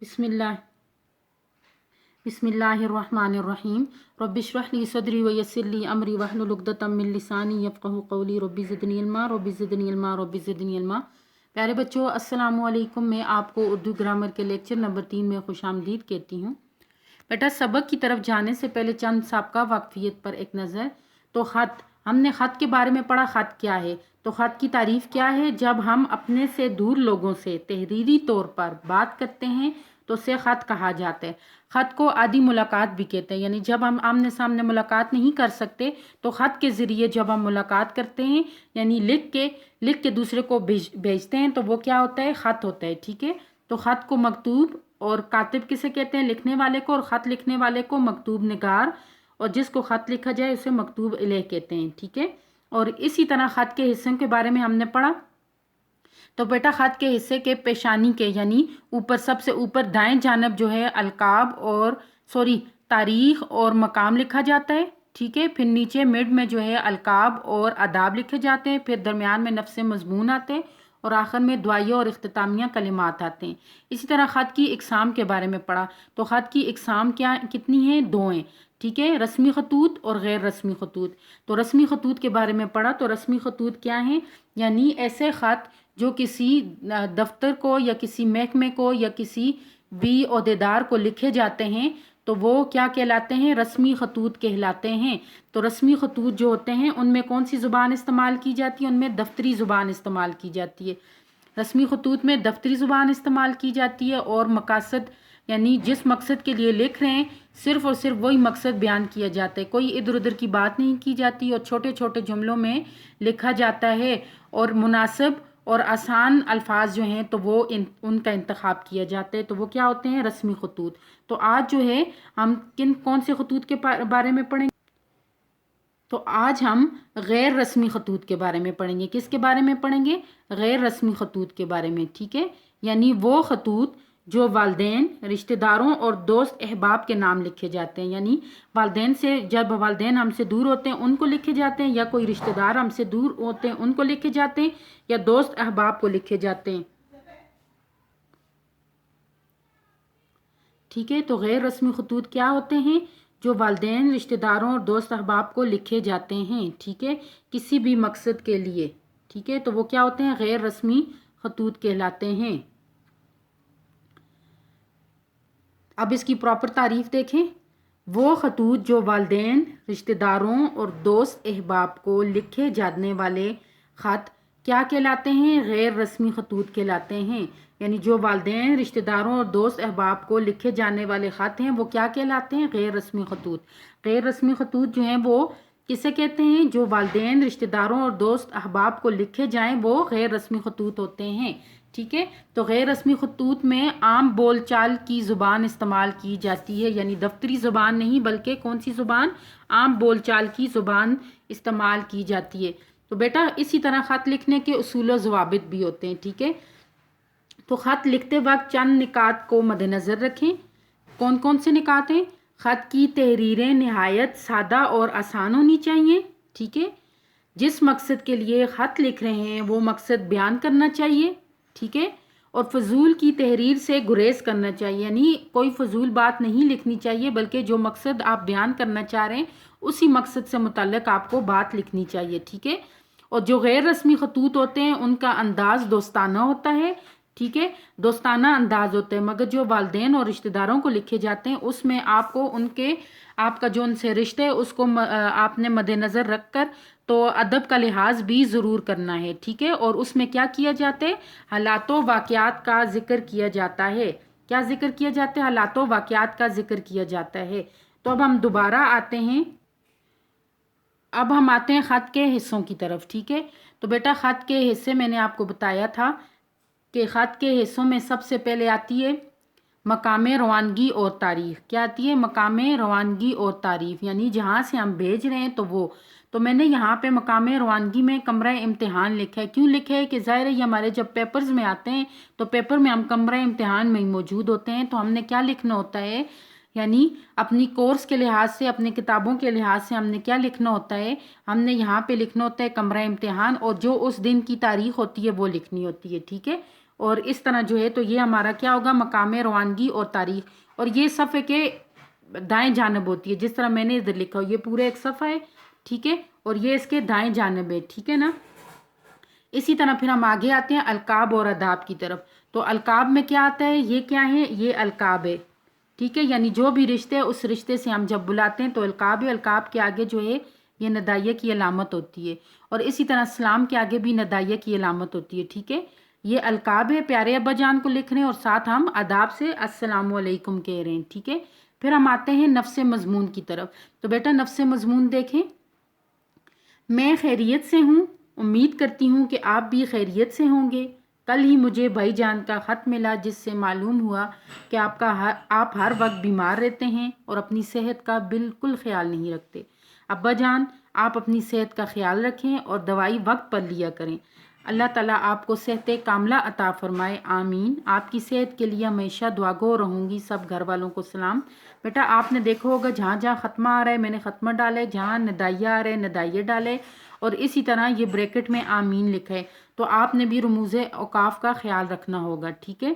बिस्मिल्लाह बिस्मिल्लाहिर्रहमानिर्रहीम रब्बि इश्रह ली सदरी व यस्सिर ली अमरी वहलुल उक़दतम मिन लिसानी यफ़क़हू क़ौली रब्बि ज़िदनी इल्मा रब्बि ज़िदनी इल्मा रब्बि ज़िदनी इल्मा। प्यारे बच्चों, अस्सलामु अलैकुम। मैं आपको उर्दू ग्रामर के लेक्चर नंबर 3 में खुशामदीद कहती हूँ। बेटा, सबक की तरफ जाने से पहले चंद साबका वाक़फ़ियत पर एक नज़र। तो ख़त, हमने ख़त के बारे में पढ़ा। ख़त क्या है? तो ख़त की तारीफ़ क्या है? जब हम अपने से दूर लोगों से तहरीरी तौर पर बात करते हैं तो उसे ख़त कहा जाता है। ख़त को आदी मुलाकात भी कहते हैं, यानी जब हम आमने सामने मुलाकात नहीं कर सकते तो ख़त के ज़रिए जब हम मुलाकात करते हैं, यानी लिख के दूसरे को भेजते हैं, तो वो क्या होता है? ख़त होता है। ठीक है। तो ख़त को मकतूब और कातिब किसे कहते हैं? लिखने वाले को। और ख़त लिखने वाले को मकतूब निगार, और जिसको ख़त लिखा जाए उसे मकतूब इलैह कहते हैं। ठीक है। और इसी तरह ख़त के हिस्सों के बारे में हमने पढ़ा। तो बेटा, ख़त के हिस्से के पेशानी के यानी ऊपर, सबसे ऊपर दाएं जानब जो है अलकाब और तारीख़ और मकाम लिखा जाता है। ठीक है। फिर नीचे मिड में जो है अलकाब और आदाब लिखे जाते हैं। फिर दरमियान में नफ्स मज़मून आते हैं और आखिर में दुआइया और इख्तितामिया कलिमात आते हैं। इसी तरह ख़त की इक़साम के बारे में पढ़ा। तो ख़त की इक़साम कितनी है? 2 हैं। ठीक है। रस्मी खतूत और गैर रस्मी खतूत। तो रस्मी खतूत के बारे में पढ़ा। तो रस्मी खतूत क्या हैं? यानी ऐसे ख़त जो किसी दफ्तर को या किसी महकमे को या किसी भी ओहदेदार को लिखे जाते हैं तो वो क्या कहलाते हैं? रस्मी खतूत कहलाते हैं। तो रस्मी खतूत जो होते हैं उनमें कौन सी ज़ुबान इस्तेमाल की जाती है? उनमें दफ्तरी ज़ुबान इस्तेमाल की जाती है। रस्मी खतूत में दफ्तरी ज़ुबान इस्तेमाल की जाती है और मकासद, यानी जिस मकसद के लिए लिख रहे हैं सिर्फ़ और सिर्फ वही मकसद बयान किया जाता है। कोई इधर उधर की बात नहीं की जाती और छोटे छोटे जुमलों में लिखा जाता है और मुनासिब और आसान अल्फाज जो हैं तो वो उनका इंतखाब किया जाता है। तो वो क्या होते हैं? रस्मी खतूत। तो आज जो है हम कौन से खतूत के बारे में पढ़ेंगे? तो आज हम गैर रस्मी खतूत के बारे में पढ़ेंगे। किसके बारे में पढ़ेंगे? गैर रस्मी खतूत के बारे में। ठीक है। यानी वो खतूत जो वालदेन, रिश्तेदारों और दोस्त अहबाब के नाम लिखे जाते हैं। यानी वालदेन से, जब वालदेन हमसे दूर होते हैं उनको लिखे जाते हैं, या कोई रिश्तेदार हमसे दूर होते हैं उनको लिखे जाते हैं, या दोस्त अहबाब को लिखे जाते हैं। ठीक है। तो गैर रस्मी खतूत क्या होते हैं? जो वालदेन, रिश्तेदारों और दोस्त अहबाब को लिखे जाते हैं। ठीक है। किसी भी मकसद के लिए। ठीक है। तो वो क्या होते हैं? गैर रस्मी खतूत कहलाते हैं। अब इसकी प्रॉपर तारीफ देखें। वो खतूत जो वालदेन, रिश्तेदारों और दोस्त अहबाब को लिखे जाने वाले ख़त क्या कहलाते हैं? गैर रस्मी खतूत कहलाते हैं। यानी जो वालदेन, रिश्तेदारों और दोस्त अहबाब को लिखे जाने वाले ख़त हैं वो क्या कहलाते हैं? गैर रस्मी खतूत। गैर रस्मी खतूत जो हैं वो किसे कहते हैं? जो वालदेन, रिश्तेदारों और दोस्त अहबाब को लिखे जाएं वो गैर रस्मी खतूत होते हैं। ठीक है। तो गैर रस्मी खतूत में आम बोल चाल की ज़ुबान इस्तेमाल की जाती है, यानी दफ्तरी ज़ुबान नहीं बल्कि कौन सी ज़ुबान? आम बोल चाल की ज़ुबान इस्तेमाल की जाती है। तो बेटा, इसी तरह ख़त लिखने के उसूल व ज़वाबित भी होते हैं। ठीक है। तो ख़त लिखते वक्त चंद निकात को मद्देनज़र रखें। कौन कौन से निकात हैं? ख़त की तहरीरें नहायत सादा और आसान होनी चाहिए। ठीक है। जिस मकसद के लिए ख़त लिख रहे हैं वो मकसद बयान करना चाहिए। ठीक है। और फजूल की तहरीर से गुरेज करना चाहिए, यानी कोई फजूल बात नहीं लिखनी चाहिए बल्कि जो मकसद आप बयान करना चाह रहे हैं उसी मकसद से मुतल्लिक आपको बात लिखनी चाहिए। ठीक है। और जो गैर रस्मी खतूत होते हैं उनका अंदाज दोस्ताना होता है। ठीक है। दोस्ताना अंदाज होता है, मगर जो वालदेन और रिश्तेदारों को लिखे जाते हैं उसमें आपका जो उनसे रिश्ते है उसको आपने मद्देनज़र रख कर तो अदब का लिहाज भी ज़रूर करना है। ठीक है। और उसमें क्या किया जाता है? हालातों वाक़यात का ज़िक्र किया जाता है। क्या ज़िक्र किया जाता है? हालातों वाक़यात का ज़िक्र किया जाता है। तो अब हम दोबारा आते हैं। अब हम आते हैं ख़त के हिस्सों की तरफ। ठीक है। तो बेटा, ख़त के हिस्से मैंने आपको बताया था कि ख़त के हिस्सों में सबसे पहले आती है मकाम रवानगी और तारीफ़। क्या आती है? मकाम रवानगी और तारीफ़, यानी जहाँ से हम भेज रहे हैं तो मैंने यहाँ पे मकाम रवानगी में कमरा इम्तिहान लिखा है। क्यों लिखा है? कि ज़ाहिर है ये हमारे जब पेपर्स में आते हैं तो पेपर में हम कमरा इम्तिहान में ही मौजूद होते हैं, तो हमने क्या लिखना होता है, यानी अपनी कोर्स के लिहाज से, अपनी किताबों के लिहाज से हमने क्या लिखना होता है? हमने यहाँ पे लिखना होता है कमरा इम्तिहान, और जो उस दिन की तारीख़ होती है वो लिखनी होती है। ठीक है। اور اس طرح جو ہے تو یہ ہمارا کیا ہوگا مقام روانگی اور تاریخ. اور یہ صفحے کے دائیں جانب ہوتی ہے، جس طرح میں نے ادھر لکھا ہو یہ پورا ایک صفحہ ہے، ٹھیک ہے، اور یہ اس کے دائیں جانب ہے، ٹھیک ہے نا. اسی طرح پھر ہم آگے آتے ہیں القاب اور آداب کی طرف. تو القاب میں کیا آتا ہے، یہ کیا ہے، یہ القاب ہے، ٹھیک ہے، یعنی جو بھی رشتے ہے اس رشتے سے ہم جب بلاتے ہیں تو القاب ہے. القاب کے آگے جو ہے یہ ندائیہ کی علامت ہوتی ہے، اور اسی طرح سلام کے آگے بھی ندائیہ کی علامت ہوتی ہے، ٹھیک ہے. یہ القاب ہے، پیارے ابا جان کو لکھ رہے ہیں، اور ساتھ ہم آداب سے السلام علیکم کہہ رہے ہیں، ٹھیک ہے. پھر ہم آتے ہیں نفس مضمون کی طرف. تو بیٹا نفس مضمون دیکھیں، میں خیریت سے ہوں، امید کرتی ہوں کہ آپ بھی خیریت سے ہوں گے. کل ہی مجھے بھائی جان کا خط ملا جس سے معلوم ہوا کہ آپ ہر وقت بیمار رہتے ہیں اور اپنی صحت کا بالکل خیال نہیں رکھتے. ابا جان آپ اپنی صحت کا خیال رکھیں اور دوائی وقت پر لیا کریں. اللہ تعالیٰ آپ کو صحت کاملہ عطا فرمائے، آمین. آپ کی صحت کے لیے ہمیشہ دعاگو رہوں گی. سب گھر والوں کو سلام. بیٹا آپ نے دیکھا ہوگا جہاں جہاں ختمہ آ رہا ہے میں نے ختمہ ڈالے، جہاں ندائیہ آ رہے ہیں ندائیہ ڈالے، اور اسی طرح یہ بریکٹ میں آمین لکھا ہے. تو آپ نے بھی رموز اوقاف کا خیال رکھنا ہوگا، ٹھیک ہے.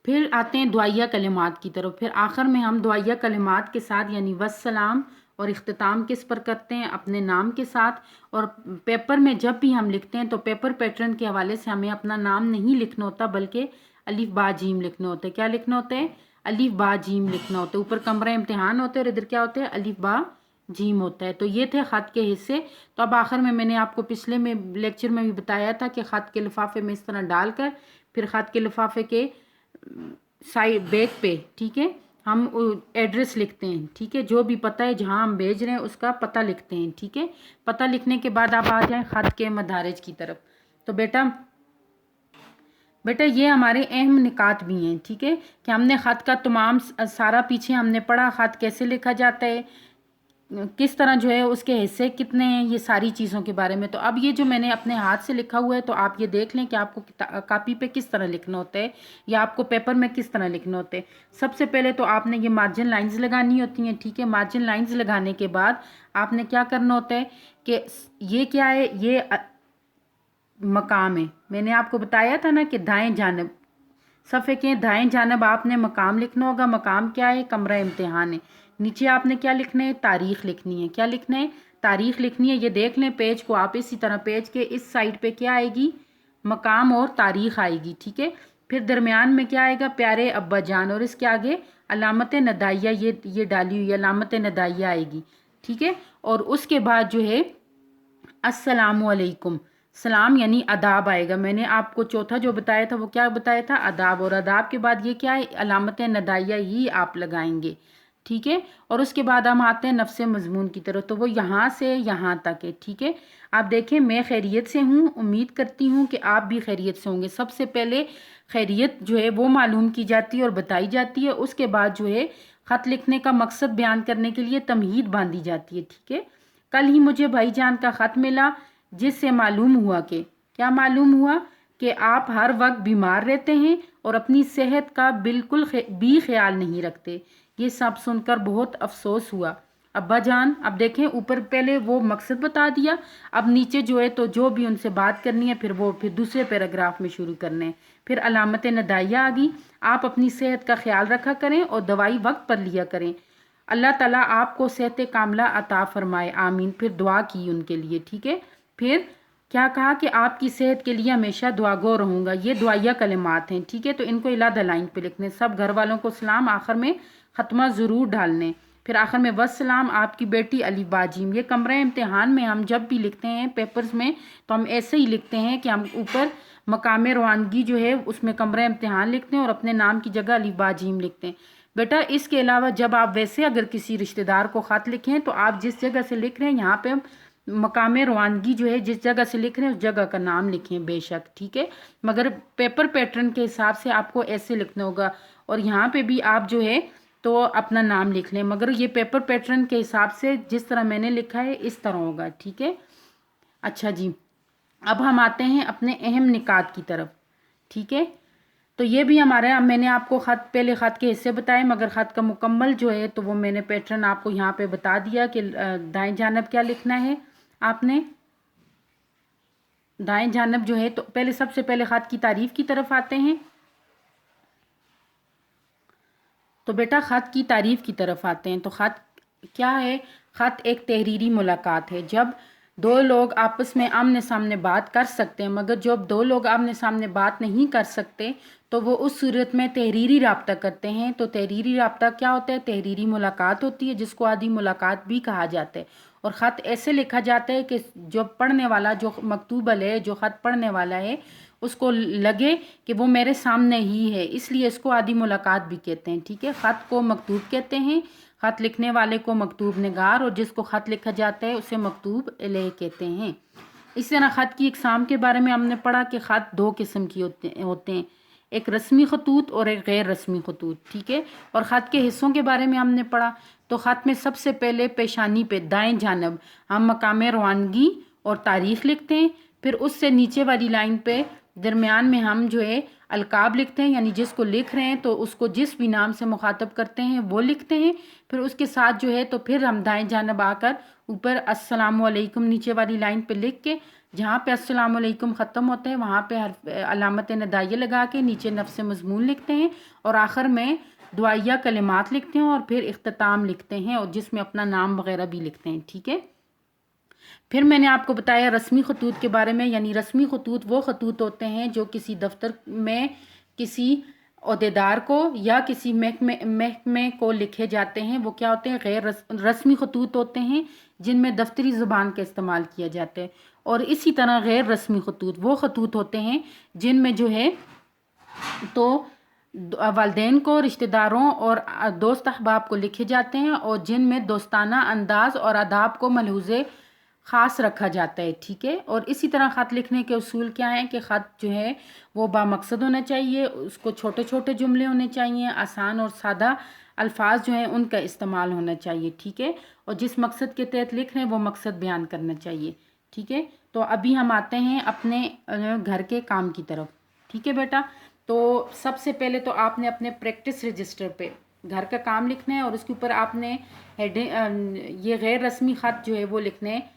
پھر آتے ہیں دعائیہ کلمات کی طرف. پھر آخر میں ہم دعائیہ کلمات کے ساتھ یعنی وسلام اور اختتام کس پر کرتے ہیں، اپنے نام کے ساتھ. اور پیپر میں جب بھی ہم لکھتے ہیں تو پیپر پیٹرن کے حوالے سے ہمیں اپنا نام نہیں لکھنا ہوتا بلکہ الف با جیم لکھنا ہوتا ہے. کیا لکھنا ہوتا ہے، الف با جیم لکھنا ہوتا ہے. اوپر کمرہ امتحان ہوتا ہے اور ادھر کیا ہوتا ہے، الف با جیم ہوتا ہے. تو یہ تھے خط کے حصے. تو اب آخر میں نے آپ کو پچھلے میں لیکچر میں بھی بتایا تھا کہ خط کے لفافے میں اس طرح ڈال کر پھر خط کے لفافے کے سائڈ بیک پہ، ٹھیک ہے، ہم ایڈریس لکھتے ہیں، ٹھیک ہے، جو بھی پتہ ہے جہاں ہم بھیج رہے ہیں اس کا پتہ لکھتے ہیں، ٹھیک ہے. پتہ لکھنے کے بعد آپ آ جائیں خط کے مدارج کی طرف. تو بیٹا یہ ہمارے اہم نکات بھی ہیں، ٹھیک ہے، کہ ہم نے خط کا تمام سارا پیچھے ہم نے پڑھا، خط کیسے لکھا جاتا ہے، کس طرح جو ہے اس کے حصے کتنے ہیں، یہ ساری چیزوں کے بارے میں. تو اب یہ جو میں نے اپنے ہاتھ سے لکھا ہوا ہے تو آپ یہ دیکھ لیں کہ آپ کو کاپی پہ کس طرح لکھنا ہوتا ہے یا آپ کو پیپر میں کس طرح لکھنا ہوتا ہے. سب سے پہلے تو آپ نے یہ مارجن لائنز لگانی ہوتی ہیں، ٹھیک ہے. مارجن لائنز لگانے کے بعد آپ نے کیا کرنا ہوتا ہے کہ یہ کیا ہے، یہ مقام ہے. میں نے آپ کو بتایا تھا نا کہ دائیں جانب صفحے کے دائیں جانب آپ نے مقام لکھنا ہوگا. مقام کیا ہے، کمرہ امتحان ہے. نیچے آپ نے کیا لکھنا ہے، تاریخ لکھنی ہے. کیا لکھنا ہے، تاریخ لکھنی ہے. یہ دیکھ لیں پیج کو آپ اسی طرح، پیج کے اس سائڈ پہ کیا آئے گی، مقام اور تاریخ آئے گی، ٹھیک ہے. پھر درمیان میں کیا آئے گا، پیارے ابا جان، اور اس کے آگے علامت ندائیہ یہ ڈالی ہوئی علامت ندائیہ آئے گی، ٹھیک ہے. اور اس کے بعد جو ہے السلام علیکم، سلام یعنی آداب آئے گا. میں نے آپ کو چوتھا جو بتایا تھا وہ کیا بتایا تھا، آداب. اور آداب کے بعد یہ کیا ہے، علامت ندائیہ ہی آپ لگائیں گے، ٹھیک ہے. اور اس کے بعد ہم آتے ہیں نفس مضمون کی طرف. تو وہ یہاں سے یہاں تک ہے، ٹھیک ہے. آپ دیکھیں میں خیریت سے ہوں، امید کرتی ہوں کہ آپ بھی خیریت سے ہوں گے. سب سے پہلے خیریت جو ہے وہ معلوم کی جاتی ہے اور بتائی جاتی ہے. اس کے بعد جو ہے خط لکھنے کا مقصد بیان کرنے کے لیے تمہید باندھی جاتی ہے، ٹھیک ہے. کل ہی مجھے بھائی جان کا خط ملا جس سے معلوم ہوا کہ کیا معلوم ہوا کہ آپ ہر وقت بیمار رہتے ہیں اور اپنی صحت کا بالکل بھی خیال نہیں رکھتے. یہ سب سن کر بہت افسوس ہوا. ابا جان اب دیکھیں اوپر پہلے وہ مقصد بتا دیا، اب نیچے جو ہے تو جو بھی ان سے بات کرنی ہے پھر دوسرے پیراگراف میں شروع کرنے ہیں. پھر علامت ندائیہ آ گئی، آپ اپنی صحت کا خیال رکھا کریں اور دوائی وقت پر لیا کریں. اللہ تعالیٰ آپ کو صحت کاملہ عطا فرمائے، آمین. پھر دعا کی ان کے لیے، ٹھیک ہے. پھر کیا کہا کہ آپ کی صحت کے لیے ہمیشہ دعاگو رہوں گا. یہ دعائیہ کلمات ہیں، ٹھیک ہے. تو ان کو علیحدہ لائن پہ لکھنے. سب گھر والوں کو سلام آخر میں ختمہ ضرور ڈالنے. پھر آخر میں وسلام آپ کی بیٹی علی باجیم. یہ کمرہ امتحان میں ہم جب بھی لکھتے ہیں پیپرز میں تو ہم ایسے ہی لکھتے ہیں کہ ہم اوپر مقام روانگی جو ہے اس میں کمرہ امتحان لکھتے ہیں اور اپنے نام کی جگہ علی باجیم لکھتے ہیں. بیٹا اس کے علاوہ جب آپ ویسے اگر کسی رشتہ دار کو خط لکھیں تو آپ جس جگہ سے لکھ رہے ہیں یہاں پہ مقام روانگی جو ہے جس جگہ سے لکھ رہے ہیں اس جگہ کا نام لکھیں بے شک، ٹھیک ہے. مگر پیپر پیٹرن کے حساب سے آپ کو ایسے لکھنا ہوگا اور یہاں پہ بھی آپ جو ہے تو اپنا نام لکھ لیں. مگر یہ پیپر پیٹرن کے حساب سے جس طرح میں نے لکھا ہے اس طرح ہوگا، ٹھیک ہے. اچھا جی، اب ہم آتے ہیں اپنے اہم نکات کی طرف، ٹھیک ہے. تو یہ بھی ہمارا میں نے آپ کو پہلے خط کے حصے بتائے مگر خط کا مکمل جو ہے تو وہ میں نے پیٹرن آپ کو یہاں پہ بتا دیا کہ دائیں جانب کیا لکھنا ہے آپ نے. दाएं जानब जो है, तो पहले सबसे पहले ख़त की तारीफ़ की तरफ आते हैं। तो बेटा ख़त की तारीफ़ की तरफ आते हैं। तो ख़त क्या है? ख़त एक तहरीरी मुलाकात है, जब दो लोग आपस में आमने सामने बात कर सकते हैं, मगर जब दो लोग आमने सामने बात नहीं कर सकते तो वो उस सूरत में तहरीरी राब्ता करते हैं। तो तहरीरी राब्ता क्या होता है? तहरीरी मुलाकात होती है, जिसको आदि मुलाकात भी कहा जाता है। और ख़त ऐसे लिखा जाता है कि जो पढ़ने वाला, जो मकतूबल है, जो ख़त पढ़ने वाला है, उसको लगे कि वो मेरे सामने ही है, इसलिए इसको आदि मुलाकात भी कहते हैं। ठीक है, ख़त को मकतूब कहते हैं, ख़त लिखने वाले को मकतूब निगार, और जिसको ख़त लिखा जाता है उसे मकतूब अलैह कहते हैं। इसी तरह ख़त की इक़साम के बारे में हमने पढ़ा कि ख़त दो किस्म की होते हैं, एक रस्मी खतूत और एक गैर रस्मी खतूत। ठीक है, और ख़त के हिस्सों के बारे में हमने पढ़ा। तो ख़त में सबसे पहले पेशानी पे दाएं जानब हम मकाम रवानगी और तारीख़ लिखते हैं, फिर उससे नीचे वाली लाइन पे दरमियान में हम जो है अलकाब लिखते हैं, यानी जिसको लिख रहे हैं तो उसको जिस भी नाम से मुखातब करते हैं वो लिखते हैं। फिर उसके साथ जो है तो फिर हम दाएं जानब आकर ऊपर अस्सलामु अलैकुम नीचे वाली लाइन पे लिख के, जहाँ पे अस्सलामु अलैकुम ख़त्म होते हैं वहाँ पे हर्फ अलामत नदाइया लगा के नीचे नफ्स मज़मून लिखते हैं, और आखिर में दुआया कलिमात लिखते हैं, और फिर इख्तिताम लिखते हैं, और जिसमें अपना नाम वगैरह भी लिखते हैं। ठीक है, फिर मैंने आपको बताया रस्मी खतूत के बारे में, यानी रस्मी खतूत वो खतूत होते हैं जो किसी दफ्तर में किसी अहदेदार को या किसी महकमे को लिखे जाते हैं। वो क्या होते हैं? गैर रस्मी खतूत होते हैं, जिनमें दफ्तरी ज़ुबान का इस्तेमाल किया जाता है। और इसी तरह गैर रस्मी खतूत वो खतूत होते हैं जिनमें जो है तो वालिदैन को, रिश्तेदारों और दोस्त अहबाब को लिखे जाते हैं, और जिनमें दोस्ताना अंदाज और आदाब को मलहूज़े ख़ास रखा जाता है। ठीक है, और इसी तरह ख़त लिखने के उसूल क्या हैं कि ख़त जो है वो बामकसद होना चाहिए, उसको छोटे छोटे जुमले होने चाहिए, आसान और सादा अल्फाज जो हैं उनका इस्तेमाल होना चाहिए। ठीक है, और जिस मकसद के तहत लिख रहे हैं वो मकसद बयान करना चाहिए। ठीक है, तो अभी हम आते हैं अपने घर के काम की तरफ। ठीक है बेटा, तो सबसे पहले तो आपने अपने प्रैक्टिस रजिस्टर पे घर का काम लिखना है, और उसके ऊपर आपने ये गैर रस्मी ख़त जो है वो लिखने हैं।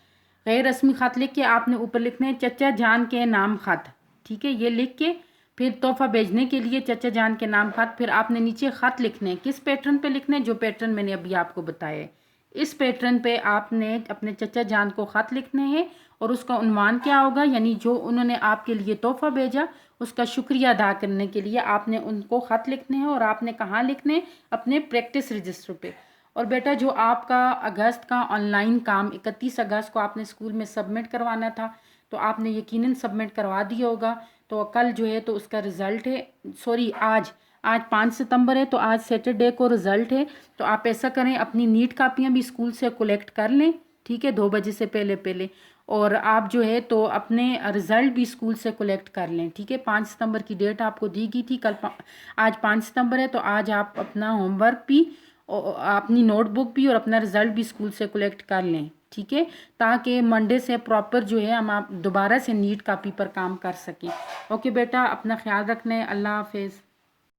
गैर रस्मी ख़त लिख के आपने ऊपर लिखना है चचा जान के नाम ख़त। ठीक है, ये लिख के फिर तोहफ़ा भेजने के लिए चचा जान के नाम ख़त। फिर आपने नीचे ख़त लिखने हैं, किस पैटर्न पे लिखने हैं? जो पैटर्न मैंने अभी आपको बताया है, इस पैटर्न पे आपने अपने चचा जान को ख़त लिखने हैं, और उसका उन्वान क्या होगा, यानी जो उन्होंने आपके लिए तोहफ़ा भेजा उसका शुक्रिया अदा करने के लिए आपने उनको ख़त लिखने हैं, और आपने कहाँ लिखने हैं? अपने प्रैक्टिस रजिस्टर पे। और बेटा जो आपका अगस्त का ऑनलाइन काम 31 अगस्त को आपने स्कूल में सबमिट करवाना था, तो आपने यकीनन सबमिट करवा दिया होगा। तो कल जो है तो उसका रिज़ल्ट है, सॉरी आज 5 सितंबर है, तो आज सैटरडे को रिज़ल्ट है। तो आप ऐसा करें, अपनी नीट कापियाँ भी स्कूल से कलेक्ट कर लें। ठीक है, 2 बजे से पहले पहले, और आप जो है तो अपने रिज़ल्ट भी स्कूल से कलेक्ट कर लें। ठीक है, 5 सितंबर की डेट आपको दी गई थी, आज 5 सितंबर है, तो आज आप अपना होमवर्क भी, अपनी नोटबुक भी और अपना रिज़ल्ट भी स्कूल से कलेक्ट कर लें। ठीक है, ताकि मंडे से प्रॉपर जो है हम आप दोबारा से नीट कापी पर काम कर सकें। ओके बेटा, अपना ख्याल रखना है। अल्लाह हाफिज़।